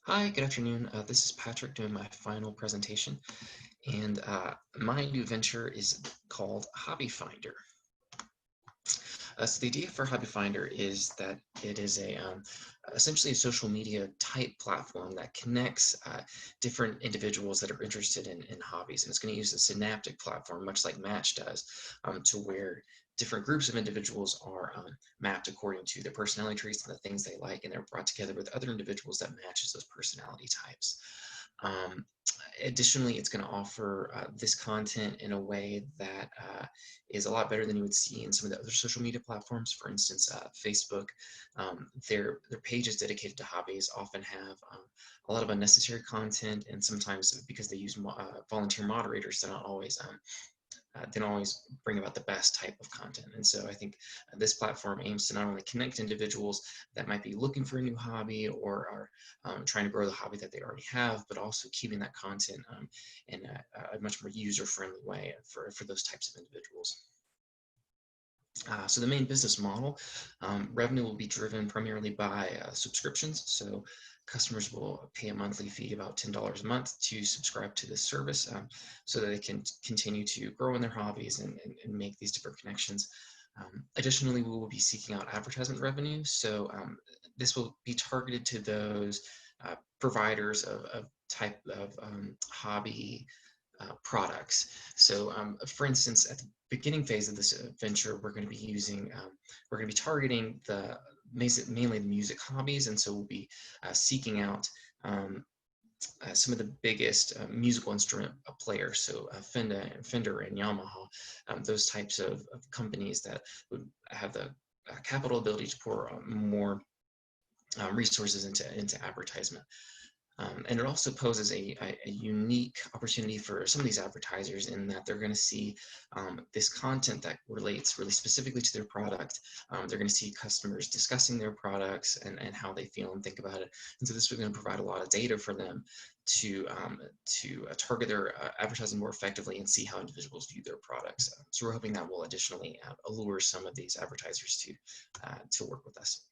Hi, good afternoon. This is Patrick doing my final presentation, and my new venture is called Hobby Finder. So the idea for Hobby Finder is that it is essentially a social media type platform that connects different individuals that are interested in hobbies, and it's going to use a synaptic platform, much like Match does, to where different groups of individuals are mapped according to their personality traits and the things they like, and they're brought together with other individuals that matches those personality types. Um, Additionally, it's going to offer this content in a way that is a lot better than you would see in some of the other social media platforms. For instance, Facebook, their pages dedicated to hobbies often have a lot of unnecessary content, and sometimes because they use volunteer moderators, they don't always bring about the best type of content. And so I think this platform aims to not only connect individuals that might be looking for a new hobby or are trying to grow the hobby that they already have, but also keeping that content in a much more user-friendly way for those types of individuals. So the main business model, revenue will be driven primarily by subscriptions. So customers will pay a monthly fee, about $10 a month, to subscribe to this service so that they can continue to grow in their hobbies and make these different connections. Additionally, we will be seeking out advertisement revenue. So this will be targeted to those providers of type of hobby products. So for instance, at the beginning phase of this venture, we're going to be targeting mainly the music hobbies, and so we'll be seeking out some of the biggest musical instrument players, so Fender and Yamaha, those types of companies that would have the capital ability to pour more resources into advertisement. And it also poses a unique opportunity for some of these advertisers in that they're going to see this content that relates really specifically to their product. They're going to see customers discussing their products and how they feel and think about it. And so this is going to provide a lot of data for them to target their advertising more effectively and see how individuals view their products. So we're hoping that will additionally allure some of these advertisers to work with us.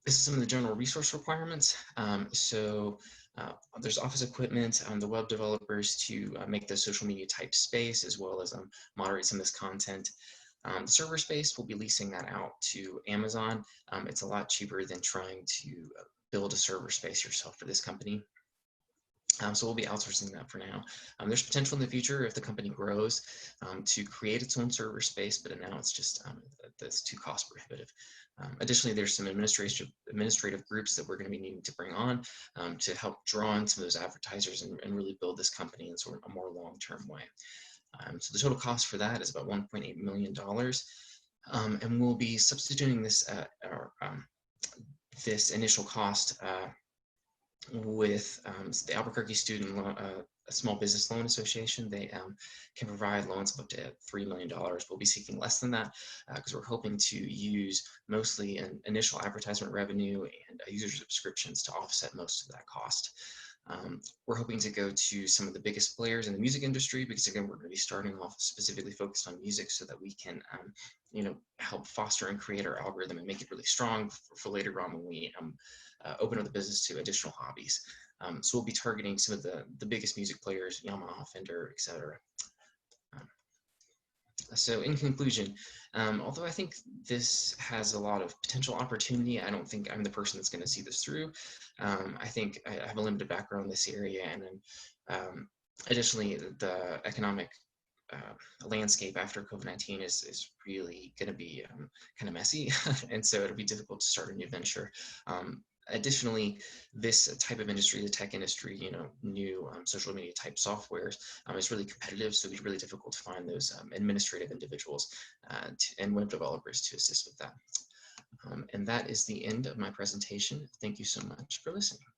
This is some of the general resource requirements. There's office equipment, the web developers to make the social media type space, as well as moderate some of this content. The server space, we'll be leasing that out to Amazon. It's a lot cheaper than trying to build a server space yourself for this company. So we'll be outsourcing that for now. There's potential in the future if the company grows to create its own server space, but now it's just that's too cost prohibitive. Additionally, there's some administrative groups that we're going to be needing to bring on to help draw in some of those advertisers and really build this company in sort of a more long-term way. So the total cost for that is about $1.8 million. And we'll be substituting this this initial cost with the Albuquerque Small Business Loan Association. They can provide loans of up to $3 million. We'll be seeking less than that because we're hoping to use mostly an initial advertisement revenue and user subscriptions to offset most of that cost. We're hoping to go to some of the biggest players in the music industry because, again, we're going to be starting off specifically focused on music so that we can help foster and create our algorithm and make it really strong for later on when we open up the business to additional hobbies. So we'll be targeting some of the biggest music players, Yamaha, Fender, etc. So in conclusion, although I think this has a lot of potential opportunity, I don't think I'm the person that's going to see this through. I think I have a limited background in this area, and then additionally, the economic landscape after COVID-19 is really going to be kind of messy, and so it'll be difficult to start a new venture. Additionally, this type of industry, the tech industry, new social media type softwares is really competitive, so it'd be really difficult to find those administrative individuals and web developers to assist with that. And that is the end of my presentation. Thank you so much for listening.